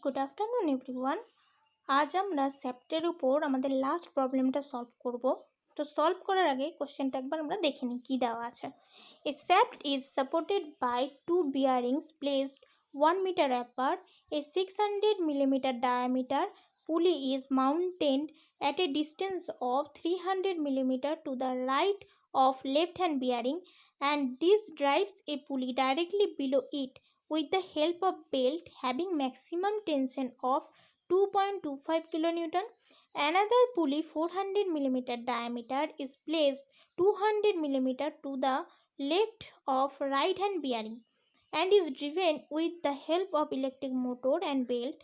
Good afternoon everyone. আজ আমরা স্যাপ্টের উপর আমাদের লাস্ট প্রবলেমটা সলভ করব। তো সলভ করার আগে কোশ্চেনটা একবার আমরা দেখে নিই কী দেওয়া আছে। A shaft is supported by two bearings placed 1 meter apart. A 600 millimeter diameter pulley is mounted at a distance of 300 millimeter to the right of left hand bearing, and this drives a pulley directly below it with the help of belt having maximum tension of 2.25 kilonewton. Another pulley 400 millimeter diameter is placed 200 millimeter to the left of right hand bearing and is driven with the help of electric motor and belt,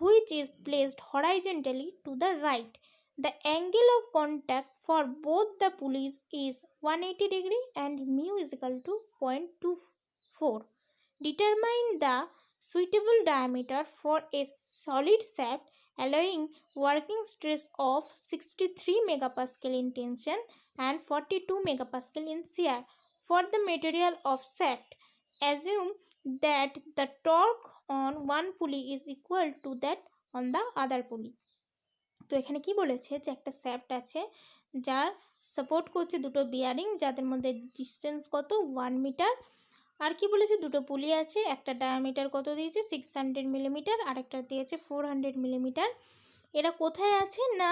which is placed horizontally to the right. The angle of contact for both the pulleys is 180 degree and mu is equal to 0.24. Determine the suitable diameter for a solid shaft allowing working stress of 63 megapascal in tension and 42 megapascal in shear for the material of shaft. Assume that the torque on one pulley is equal to that on the other pulley. তো এখানে কি বলেছে যে একটা shaft আছে যার support করছে দুটো বিয়ারিং যাদের মধ্যে ডিস্টেন্স কত 1 মিটার, আর কি বলেছে দুটো পুলি আছে, একটা ডায়ামিটার কত দিয়েছে 600 মিলিমিটার আর একটা দিয়েছে 400 মিলিমিটার। এরা কোথায় আছে না,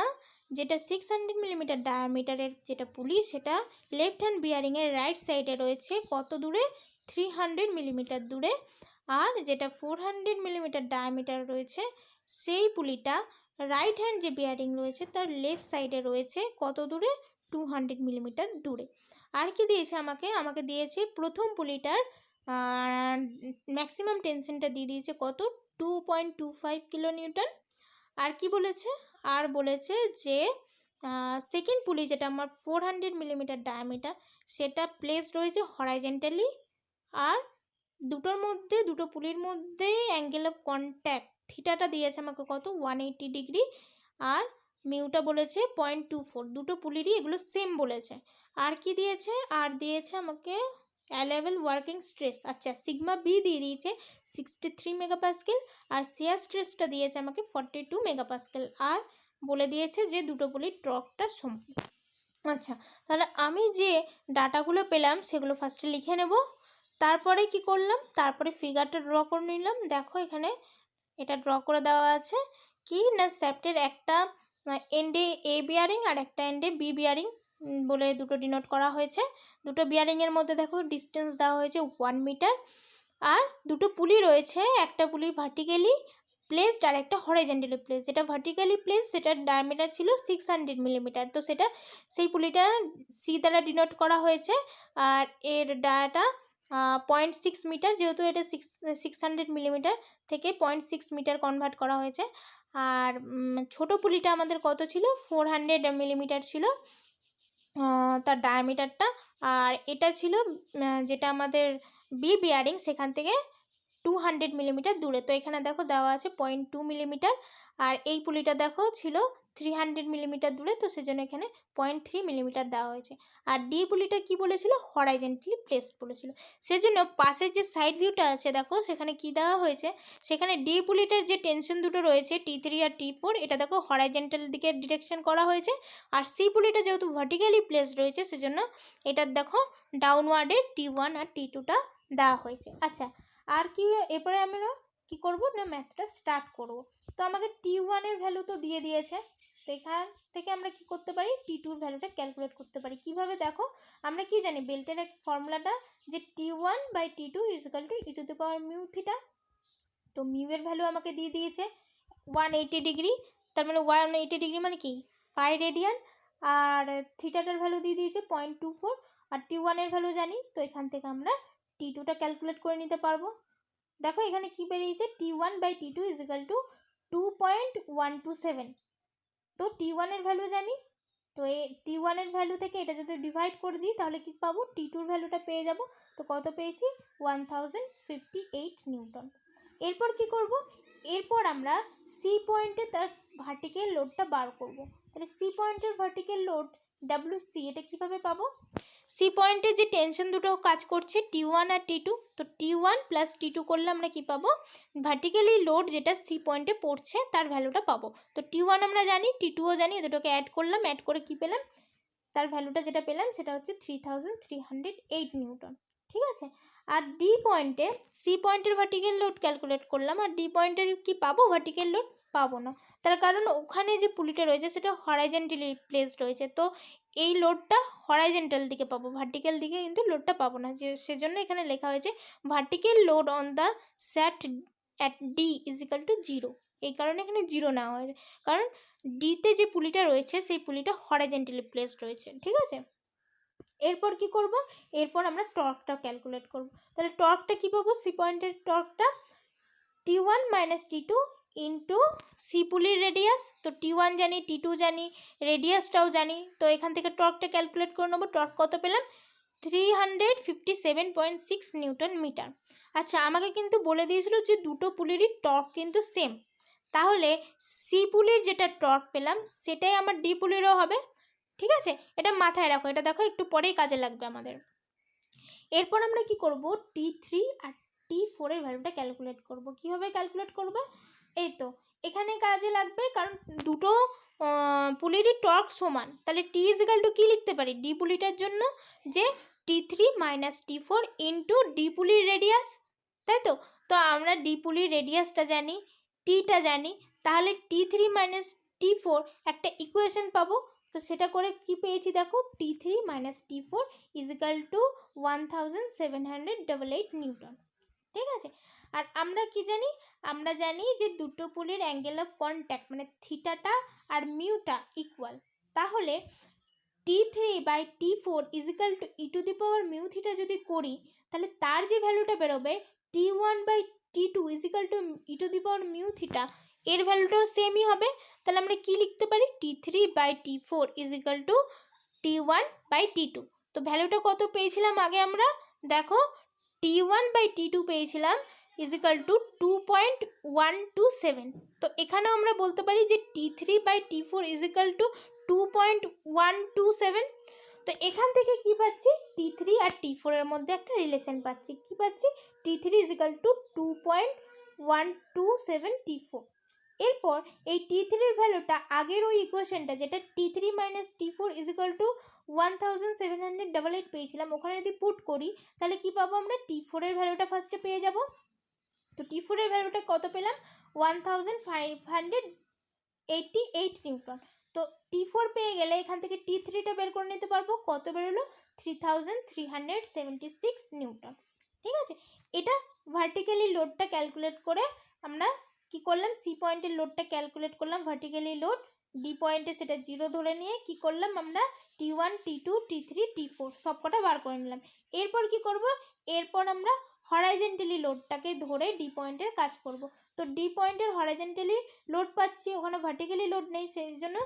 যেটা 600 মিলিমিটার ডায়ামিটারের যেটা পুলি সেটা লেফট হ্যান্ড বিয়ারিংয়ের রাইট সাইডে রয়েছে কত দূরে 300 মিলিমিটার দূরে, আর যেটা 400 মিলিমিটার ডায়ামিটার রয়েছে সেই পুলিটা রাইট হ্যান্ড যে বিয়ারিং রয়েছে তার লেফট সাইডে রয়েছে কত দূরে 200 মিলিমিটার দূরে। আর কি দিয়েছে আমাকে দিয়েছে প্রথম পুলিটার ম্যাক্সিমাম টেনশনটা দিয়ে দিয়েছে কত 2.25 কিলোনিউটন। আর কি বলেছে, আর বলেছে যে সেকেন্ড পুলি যেটা আমার 400 মিলিমিটার ডায়ামিটার সেটা প্লেস রয়েছে হরাইজেন্টালি, আর দুটো পুলির মধ্যে অ্যাঙ্গেল অফ কন্ট্যাক্ট থিটাটা দিয়েছে আমাকে কত 180 ডিগ্রি, আর মিউটা বলেছে 0.24। দুটো পুলিরই এগুলো সেম বলেছে। আর কি দিয়েছে, আর দিয়েছে আমাকে অ্যালাইভেল ওয়ার্কিং স্ট্রেস, আচ্ছা সিগমা বি দিয়ে দিয়েছে 63 মেগাপাস্কেল, আর শিয়ার স্ট্রেসটা দিয়েছে আমাকে 42 মেগাপাস্কেল, আর বলে দিয়েছে যে দুটো পুলির টর্কটা সমান। আচ্ছা, তাহলে আমি যে ডাটাগুলো পেলাম সেগুলো ফার্স্টে লিখে নেব, তারপরে কি করলাম, তারপরে ফিগারটা ড্র করে নিলাম। দেখো এখানে এটা ড্র করে দেওয়া আছে কি না, শ্যাফটের একটা এন্ডে এ বিয়ারিং আর একটা এন্ডে বি বিয়ারিং বলে দুটো ডিনোট করা হয়েছে। দুটো বিয়ারিংয়ের মধ্যে দেখো ডিস্টেন্স দেওয়া হয়েছে 1 মিটার, আর দুটো পুলি রয়েছে, একটা পুলি ভার্টিক্যালি প্লেসড আর একটা হরিজন্টালি প্লেস। যেটা ভার্টিক্যালি প্লেস সেটার ডায়ামিটার ছিল 600 মিলিমিটার, তো সেটা সেই পুলিটা সি দ্বারা ডিনোট করা হয়েছে, আর এর ডায়াটা 0.6 মিটার, যেহেতু এটা 600 মিলিমিটার থেকে 0.6 মিটার কনভার্ট করা হয়েছে। আর ছোটো পুলিটা আমাদের কত ছিল 400 মিলিমিটার ছিল তার ডায়ামিটারটা, আর এটা ছিল যেটা আমাদের বি বিয়ারিং সেখান থেকে 200 মিলিমিটার দূরে। তো এখানে দেখো দেওয়া আছে 0.2 মিলিমিটার, আর এই পুলিটা দেখো ছিল 300 মিলিমিটার দূরে, তো সেজন্য এখানে 0.3 মিলিমিটার দেওয়া হয়েছে। আর ডি পুলিটা কি বলেছিল হরাইজেন্টালি প্লেসড বলেছিল, সেজন্য পাশের যে সাইড ভিউটা আছে দেখো সেখানে কি দেওয়া হয়েছে, সেখানে ডি পুলিটার যে টেনশন দুটো রয়েছে T3 আর T4 এটা দেখো হরাইজেন্টাল দিকে ডিরেকশন করা হয়েছে, আর সি পুলিটা যেহেতু ভার্টিক্যালি প্লেসড রয়েছে সেজন্য এটার দেখো ডাউনওয়ার্ডে T1 আর T2টা দেওয়া হয়েছে। আচ্ছা, আর কি এরপরে আমরা কি করব না ম্যাথটা স্টার্ট করব। তো আমাকে T1 এর ভ্যালু তো দিয়ে দিয়েছে, তো এখান থেকে আমরা কি করতে পারি T2 এর ভ্যালুটা ক্যালকুলেট করতে পারি। কিভাবে দেখো, আমরা কি জানি বেল্টের এক ফর্মুলাটা যে T1/T2 = e⁻μ থিটা। তো মিউ এর ভ্যালু আমাকে দিয়ে দিয়েছে 180 ডিগ্রি, তার মানে 180 ডিগ্রি মানে কি পাই রেডিয়ান, আর থিটাটার ভ্যালু দিয়ে দিয়েছে 0.24, আর T1 এর ভ্যালু জানি, তো এখান থেকে আমরা T2টা ক্যালকুলেট করে নিতে পারবো। দেখো এখানে কি বেরিয়েছে T1/T2 = 2.127। তো T1 এর ভ্যালু জানি, তো এই T1 এর ভ্যালু থেকে এটা যদি ডিভাইড করে দিই তাহলে কি পাবো T2 এর ভ্যালুটা পেয়ে যাব। তো কত পেয়েছি 1058 নিউটন। এরপর কি করব, এরপর আমরা সি পয়েন্টে তার ভার্টিক্যাল লোডটা বার করব। তাহলে সি পয়েন্টের ভার্টিক্যাল লোড WC এটা কিভাবে পাবো, সি পয়েন্টে যে টেনশন দুটো কাজ করছে T1 আর T2, তো T1 প্লাস T2 করলে আমরা কি পাবো, ভার্টিক্যালি লোড যেটা সি পয়েন্টে পড়ছে তার ভ্যালুটা পাবো। তো T1 আমরা জানি, T2ও জানি, দুটোকে অ্যাড করলাম, অ্যাড করে কি পেলাম, তার ভ্যালুটা যেটা পেলাম সেটা হচ্ছে 3308 নিউটন। ঠিক আছে, আর ডি পয়েন্টে, সি পয়েন্টের ভার্টিক্যাল লোড ক্যালকুলেট করলাম, আর ডি পয়েন্টের কি পাবো, ভার্টিক্যাল লোড পাবো না, তার কারণ ওখানে যে পুলিটা রয়েছে সেটা হরাইজেন্টালি প্লেসড রয়েছে, তো এই লোডটা হরাইজেন্টাল দিকে পাবো, ভার্টিক্যাল দিকে কিন্তু লোডটা পাবো না, যে সেজন্য এখানে লেখা হয়েছে vertical load on the sat at D is equal to 0। এই কারণে এখানে 0 নেওয়া হয়েছে, কারণ ডিতে যে পুলিটা রয়েছে সেই পুলিটা হরাইজেন্টালি প্লেসড রয়েছে। ঠিক আছে, এরপর কি করব, এরপর আমরা টর্কটা ক্যালকুলেট করব। তাহলে টর্কটা কি পাবো, সি পয়েন্টের টর্কটা T1 minus T2 into C পুলির রেডিয়াস, তো T1 জানি, T2 জানি, রেডিয়াসটাও জানি, তো এখান থেকে টর্কটা ক্যালকুলেট করে নেবো। টর্ক কত পেলাম, 357.6 নিউটন মিটার। আচ্ছা, আমাকে কিন্তু বলে দিয়েছিল যে দুটো পুলিরই টর্ক কিন্তু সেম, তাহলে সি পুলির যেটা টর্ক পেলাম সেটাই আমার ডি পুলিরও হবে। ঠিক আছে, এটা মাথায় রাখো, এটা দেখো একটু পরেই কাজে লাগবে আমাদের। এরপর আমরা কি করব, T3 আর T4 এর ভ্যালুটা ক্যালকুলেট করব। কিভাবে ক্যালকুলেট করব, এই তো এখানে কাজে লাগবে, কারণ দুটো পুলিরই টর্ক সমান, তাহলে টি ইজ ইকাল টু কী লিখতে পারি, ডি পুলিটার জন্য যে T3 minus T4 into D পুলির রেডিয়াস, তাই তো। তো আমরা ডি পুলির রেডিয়াসটা জানি, টিটা জানি, তাহলে T3 মাইনাস T4 একটা ইকুয়েশন পাবো। তো সেটা করে কি পেয়েছি দেখো, T3 minus T4 is equal two 1788 Newton. ঠিক আছে, আর আমরা কি জানি, আমরা জানি যে দুটো পুলির অ্যাঙ্গেল অফ কন্ট্যাক্ট মানে থিটাটা আর মিউটা ইকুয়াল, তাহলে T3 by T4 is equal to e to the power mu theta যদি করি, তাহলে তার যে ভ্যালুটা বেরোবে T1 by T2 is equal to e to the power mu theta, এর ভ্যালুটাও সেমই হবে। তাহলে আমরা কি লিখতে পারি, T3 by T4 is equal to T1 by T2। তো ভ্যালুটা কত পেয়েছিলাম আগে আমরা, দেখো T1 বাই T2 পেয়েছিলাম ইজ ইকাল টু 2.127। তো এখানেও আমরা বলতে পারি যে T3 by T4 is equal two 2.127। তো এখান থেকে কি পাচ্ছি, T3 আর T4 এর মধ্যে একটা রিলেশন পাচ্ছি, কি পাচ্ছি, T3 is equal two 2.127 T4। এরপর এই T3 এর ভ্যালুটা আগের ওই ইকুয়েশনটা যেটা T3 minus T4 is equal two 1788 পেয়েছিলাম, ওখানে যদি পুট করি তাহলে কি পাবো, আমরা T4 এর ভ্যালুটা ফার্স্টে পেয়ে যাব। তো T4 এর ভ্যালুটা কত পেলাম, 1588 নিউটন। তো T4 পেয়ে গেলে এখান থেকে T3টা বের করে নিতে পারবো, কত বেরোলো, 3376 নিউটন। ঠিক আছে, এটা ভার্টিক্যালি লোডটা ক্যালকুলেট করে আমরা কি করলাম, সি পয়েন্টের লোডটা ক্যালকুলেট করলাম, ভার্টিক্যালি লোড, ডি পয়েন্টে সেটা 0 ধরে নিয়ে কি করলাম আমরা T1 T2 T3 T4 সব কটা বার করে নিলাম। এরপর কি করব, এরপর আমরা হরাইজেন্টালি লোডটাকে ধরে ডি পয়েন্টের কাজ করব। তো ডি পয়েন্টের হরাইজেন্টালি লোড পাচ্ছি, ওখানে ভার্টিক্যালি লোড নেই, সেই জন্য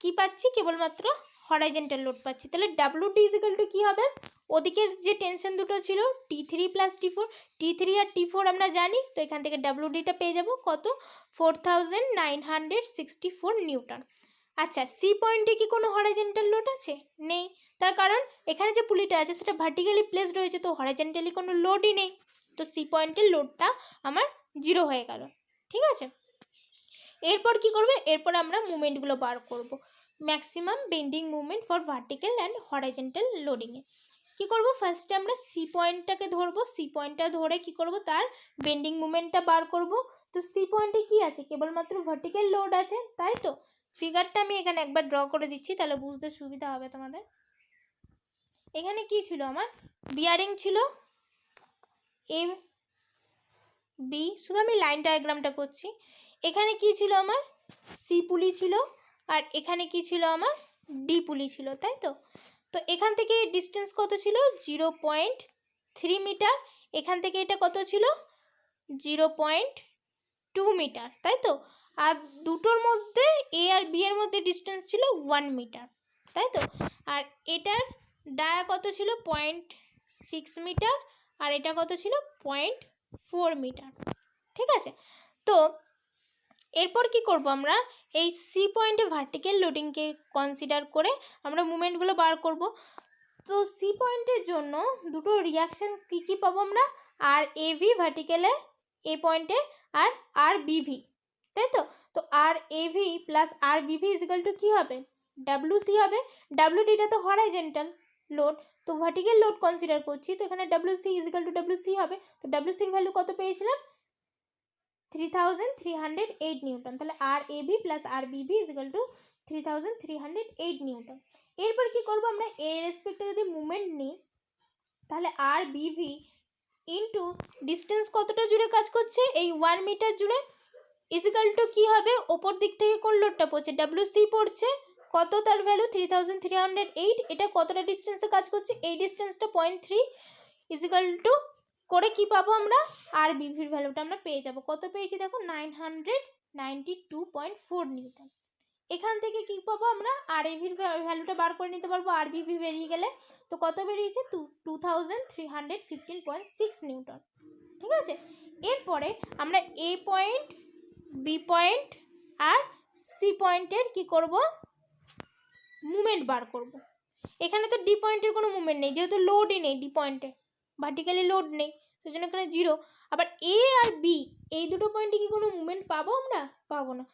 কি পাচ্ছি, কেবলমাত্র হরাইজেন্টাল লোড পাচ্ছি। তাহলে WD ইজ ইকুয়াল টু কী হবে, ওদিকের যে টেনশন দুটো ছিল T3 প্লাস T4, T3 আর T4 আমরা জানি, তো এখান থেকে WDটা পেয়ে যাব কত, 4964 নিউটন। আচ্ছা, সি পয়েন্টে কি কোনো হরাইজেন্টাল লোড আছে, নেই, তার কারণ এখানে যে পুলিটা আছে সেটা ভার্টিক্যালি প্লেসড রয়েছে, তো হরাইজেন্টালি কোনো লোডই নেই, তো সি পয়েন্টের লোডটা আমার 0 হয়ে গেল। ঠিক আছে, এরপর কি করবে, এরপর আমরা মুভমেন্টগুলো বার করব, maximum bending movement for vertical and horizontal লোডিংয়ে। কি করব, ফার্স্টে আমরা সি পয়েন্টটাকে ধরবো, সি পয়েন্টটা ধরে কি করব, তার বেন্ডিং মুভমেন্টটা বার করব। তো সি পয়েন্টে কি আছে, কেবলমাত্র ভার্টিক্যাল লোড আছে, তাই তো। ফিগারটা আমি এখানে একবার ড্র করে দিচ্ছি, তাহলে বুঝতে সুবিধা হবে তোমাদের। এখানে কি ছিল, আমার বিয়ারিং ছিল এ বি, শুধু আমি লাইন ডায়াগ্রামটা করছি। এখানে কি ছিল, আমার সি পুলি ছিল, আর এখানে কি ছিল, আমার ডি পুলি ছিল, তাই তো। তো এখান থেকে ডিস্টেন্স কত ছিল, 0.3 মিটার, এখান থেকে এটা কত ছিল, 0.2 মিটার, তাই তো। আর দুটোর মধ্যে এ আর বি এর মধ্যে ডিস্টেন্স ছিল 1 মিটার, তাই তো। আর এটার ডায়া কত ছিল, 0.6 মিটার, আর এটা কত ছিল, 0.4 মিটার। ঠিক আছে, তো এরপর কি করব, আমরা এই সি পয়েন্টে ভার্টিক্যাল লোডিংকে কনসিডার করে আমরা মুভমেন্টগুলো বার করব। তো সি পয়েন্টের জন্য দুটো রিয়াকশান কী পাবো আমরা, আর এভি ভার্টিক্যালে এ পয়েন্টে আর আর বিভি, তাই তো। তো আর এভি প্লাস আর বিভি ইজিক্যাল টু কী হবে, ডাব্লিউসি হবে। ডাব্লিউডিটা তো হরাইজেন্টাল লোড, তো ভার্টিক্যাল লোড কনসিডার করছি, তো এখানে ডাব্লিউসি ইজিক্যাল টু ডাব্লিউসি হবে। তো ডাব্লিউসির ভ্যালু কত পেয়েছিলাম, 3308 নিউটন। তাহলে আর এবি প্লাস আর বিবি ইজিক্যাল টু 3308 নিউটন। এরপর কি করব আমরা, এর রেসপেক্টে যদি মুভমেন্ট নিই, তাহলে আর বিভি ইন্টু ডিস্টেন্স কতটা জুড়ে কাজ করছে, এই 1 মিটার জুড়ে, ইজিক্যাল টু কী হবে, ওপর দিক থেকে কোন লোডটা পড়ছে, ডাব্লিউসি পড়ছে, কত তার ভ্যালু 3308, এটা কতটা ডিস্টেন্সে কাজ করছে, এই ডিস্টেন্সটা 0.3, ইজিক্যাল টু করে কি পাবো আমরা, আর বিভির ভ্যালুটা আমরা পেয়ে যাব। কত পেয়েছি দেখো, 992.4 নিউটন। এখান থেকে কি পাবো আমরা, আর এভির ভ্যালুটা বার করে নিতে পারবো, আর বিভি বেরিয়ে গেলে। তো কত বেরিয়েছে, 2315.6 নিউটন। ঠিক আছে, এরপরে আমরা এ পয়েন্ট, বি পয়েন্ট আর সি পয়েন্টের কি করব, মুভমেন্ট বার করব। এখানে তো ডি পয়েন্টের কোনো মুভমেন্ট নেই, যেহেতু লোডই নেই ডি পয়েন্টে, ভার্টিক্যালি লোড নেই, সেজন্য এখানে 0। আবার এ আর বি এই দুটো পয়েন্টে কি কোনো মুভমেন্ট পাবো আমরা, পাবো না।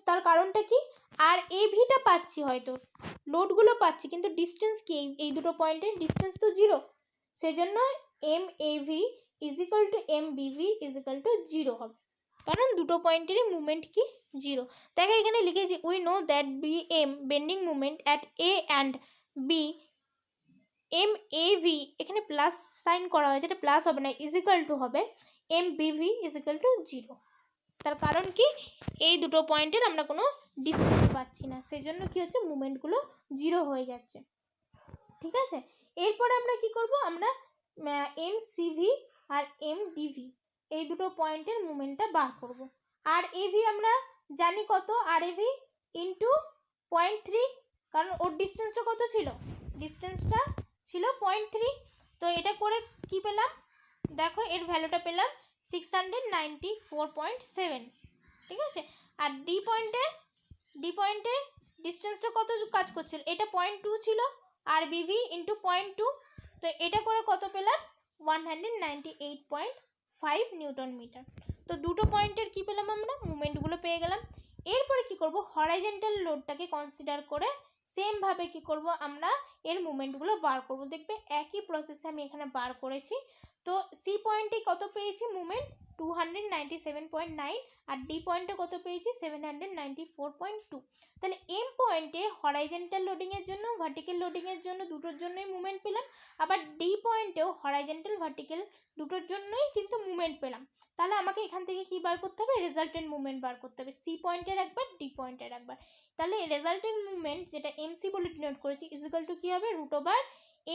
তার কারণটা কি, আর এ ভিটা পাচ্ছি, হয়তো লোডগুলো পাচ্ছি, কিন্তু ডিস্টেন্স কি, এই দুটো পয়েন্টের ডিস্টেন্স তো 0, সেজন্য M A V is equal two M BV equal to 0 হবে, কারণ দুটো পয়েন্টেরই মুভমেন্ট কি 0। দেখো এখানে লিখেছি, we know that B M bending movement at A and B M A V, এখানে প্লাস সাইন করা হয়েছে, এটা প্লাস হবে না, ইজিক্যাল টু হবে এম বিভি ইজিক্যাল টু 0। তার কারণ কি, এই দুটো পয়েন্টের আমরা কোনো ডিস্টেন্স পাচ্ছি না, সেই জন্য কি হচ্ছে, মুভমেন্টগুলো 0 হয়ে যাচ্ছে। ঠিক আছে, এরপরে আমরা কি করব, আমরা এম সিভি আর এম ডিভি এই দুটো পয়েন্টের মুভমেন্টটা বার করব। আর এভি আমরা জানি কত, আর এভি ইন্টু 0.3, কারণ ওর ডিস্টেন্সটা কত ছিল, ডিস্টেন্সটা ছিল 0.3। তো এটা করে কি পেলাম, দেখো এর ভ্যালুটা পেলাম 694.7। ঠিক আছে, আর ডি পয়েন্টে ডিস্টেন্সটা কত কাজ করছিল, এটা 0.2 ছিল, আর বিভি ইন্টু 0.2, তো এটা করে কত পেলাম, 198.5 নিউটন মিটার। তো দুটো পয়েন্টের কি পেলাম আমরা, মুভমেন্টগুলো পেয়ে গেলাম। এরপরে কি করব, হরাইজন্টাল লোডটাকে কনসিডার করে সেমভাবে কি করব, আমরা এর মুভমেন্টগুলো বার করব। দেখবে একই প্রসেসে আমি এখানে বার করেছি। তো সি পয়েন্টে কত পেয়েছি মুভমেন্ট, 297.9, আর ডি পয়েন্টে কত পেয়েছি, 794.2। তাহলে এম পয়েন্টে হরাইজন্টাল লোডিংয়ের জন্য, ভার্টিক্যাল লোডিংয়ের জন্য দুটোর জন্যই মুভমেন্ট পেলাম, আবার ডি পয়েন্টেও হরাইজন্টাল ভার্টিক্যাল দুটোর জন্যই কিন্তু মুভমেন্ট পেলাম। তাহলে আমাকে এখান থেকে কি বার করতে হবে, রেজাল্টেন্ট মুভমেন্ট বার করতে হবে, সি পয়েন্টের একবার, ডি পয়েন্টের একবার। তাহলে রেজাল্টেন্ট মুভমেন্ট, যেটা এমসি বলে ডিনোট করেছি, ইজিক্যাল টু কী হবে, root over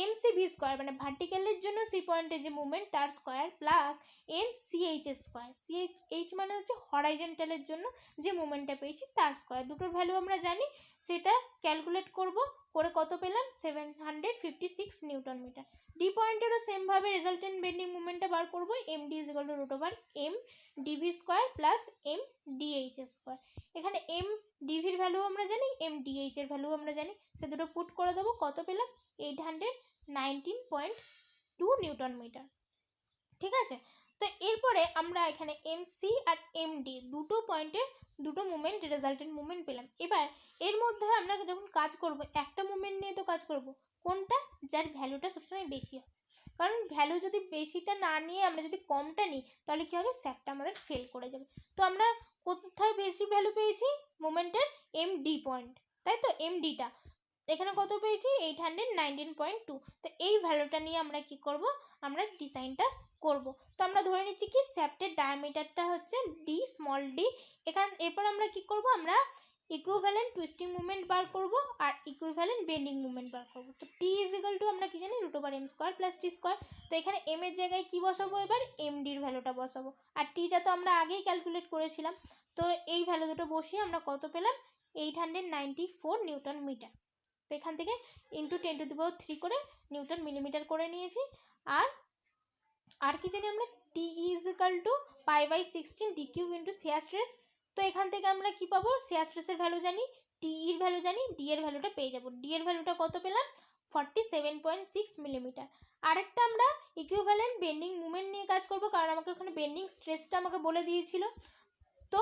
M C V square, মানে ভার্টিক্যালের জন্য সি পয়েন্টের যে মুভমেন্ট তার স্কোয়ার, প্লাস এম সিএইচ এর স্কোয়ার, সিএইচ মানে হচ্ছে হরাইজন্টালের জন্য যে মুভমেন্টটা পেয়েছি তার স্কোয়ার। দুটোর ভ্যালু আমরা জানি, সেটা ক্যালকুলেট করব, করে কত পেলাম, 756 নিউটন মিটার। ডি পয়েন্টেরও সেমভাবে রেজাল্টেন্ট বেন্ডিং মুভমেন্টটা বার করবো, M D is equal to root over M DV square plus M DH এর স্কোয়ার। এখানে এম ডিভির ভ্যালু আমরা জানি, এম ডিএইচ এর ভ্যালু আমরা জানি, সে দুটো পুট করে দেবো, কত পেলাম, 819.2 নিউটন মিটার। ঠিক আছে, তো এরপরে আমরা এখানে এম সি আর এম ডি দুটো পয়েন্টের দুটো মুভমেন্ট, রেজাল্টেন্ট মুভমেন্ট পেলাম। এবার এর মধ্যে আমরা যখন কাজ করব, একটা মুভমেন্ট নিয়ে তো কাজ করব, কোনটা, যার ভ্যালুটা সবসময় বেশি হবে, কারণ ভ্যালু যদি বেশিটা না নিয়ে আমরা যদি কমটা নিই, তাহলে কী হবে, স্যাপটা আমাদের ফেল করে যাবে। তো আমরা কোথায় বেশি ভ্যালু পেয়েছি, মুভমেন্টের এম ডি পয়েন্ট, তাই তো, এম ডিটা এখানে কত পেয়েছি, 819.2। তো এই ভ্যালুটা নিয়ে আমরা কি করব, আমরা ডিজাইনটা করব। তো আমরা ধরে নিচ্ছি কি, শ্যাফটের ডায়ামিটারটা হচ্ছে ডি, স্মল ডি। এরপর আমরা কি করব, আমরা ইকুইভ্যালেন্ট টুইস্টিং মুভমেন্ট বার করব আর ইকুইভ্যালেন্ট বেন্ডিং মুভমেন্ট বার করব। তো টি ইজ ইকুয়াল টু আমরা কি জানি, root over M square plus T square. তো এখানে এম এর জায়গায় কি বসাবো, এবার এম ডির ভ্যালুটা বসাবো, আর টিটা তো আমরা আগেই ক্যালকুলেট করেছিলাম। তো এই ভ্যালু দুটো বসিয়ে আমরা কত পেলাম, 894 নিউটন মিটার। তো এখান থেকে ইন্টু 10⁻³ করে নিউটন মিলিমিটার করে নিয়েছি। আর কি জানি আমরা, T is equal to π/16 D cube into shear stress. তো এখান থেকে আমরা কি পাবো, শেয়ার স্ট্রেসের ভ্যালু জানি, টি এর ভ্যালু জানি, ডি এর ভ্যালুটা পেয়ে যাবো। ডি এর ভ্যালুটা কত পেলাম, 47.6 মিলিমিটার। আরেকটা আমরা ইকুইভ্যালেন্ট বেন্ডিং মুভমেন্ট নিয়ে কাজ করব, কারণ আমাকে ওখানে বেন্ডিং স্ট্রেসটা আমাকে বলে দিয়েছিল। তো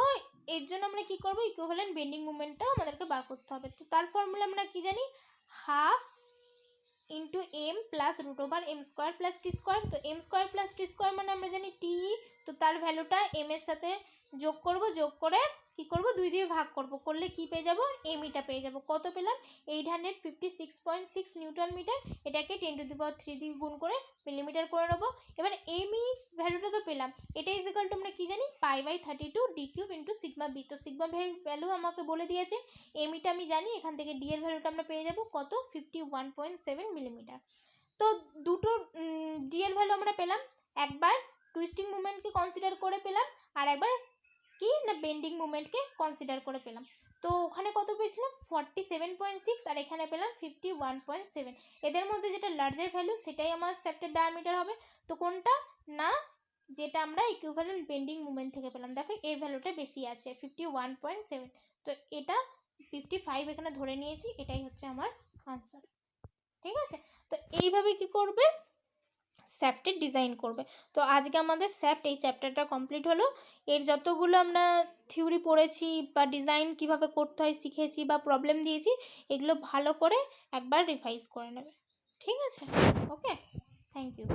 এর জন্য আমরা কি করব, ইকুইভ্যালেন্ট বেন্ডিং মুভমেন্টটা আমাদেরকে বার করতে হবে। তো তার ফর্মুলা আমরা কি জানি, half into M plus root over M square plus T square. তো M square plus T square মানে আমরা জানি টি, তো তার ভ্যালুটা এম এর সাথে যোগ করব, যোগ করে কি করব, 2 দিয়ে ভাগ করব, করলে কি পেয়ে যাব, এমইটা পেয়ে যাব। কত পেলাম, 856.6 নিউটন মিটার। এটাকে 10⁻³ দিয়ে গুণ করে মিলিমিটার করে নেবো। এবার এমই ভ্যালুটা তো পেলাম, এটা ইজ ইকুয়াল টু আমরা কি জানি, π/32 D cube into sigma B. তো সিগমা ভ্যালু আমাকে বলে দিয়েছে, এমইটা আমি জানি, এখান থেকে ডি এর ভ্যালুটা আমরা পেয়ে যাব কত, 51.7 মিলিমিটার। তো দুটো ডি এর ভ্যালু আমরা পেলাম, একবার টুইস্টিং মুভমেন্টকে কনসিডার করে পেলাম, আর একবার কি না বেন্ডিং মুভমেন্টকে কনসিডার করে পেলাম। তো ওখানে কত পেয়েছিলাম, 47.6, আর এখানে পেলাম 51.7। এদের মধ্যে যেটা লার্জার ভ্যালু সেটাই আমার শ্যাফটের ডায়ামিটার হবে। তো কোনটা না, যেটা আমরা ইকুইভ্যালেন্ট বেন্ডিং মুভমেন্ট থেকে পেলাম, দেখো এর ভ্যালুটা বেশি আছে 51.7। তো এটা 55 এখানে ধরে নিয়েছি, এটাই হচ্ছে আমার আনসার। ঠিক আছে, তো এইভাবে কি করবে, শ্যাফটের ডিজাইন করবে। তো আজকে আমাদের শ্যাফট এই চ্যাপ্টারটা কমপ্লিট হলো। এর যতগুলো আমরা থিওরি পড়েছি বা ডিজাইন কিভাবে করতে হয় শিখেছি বা প্রবলেম দিয়েছি, এগুলো ভালো করে একবার রিভাইজ করে নেবে। ঠিক আছে, ওকে, থ্যাংক ইউ।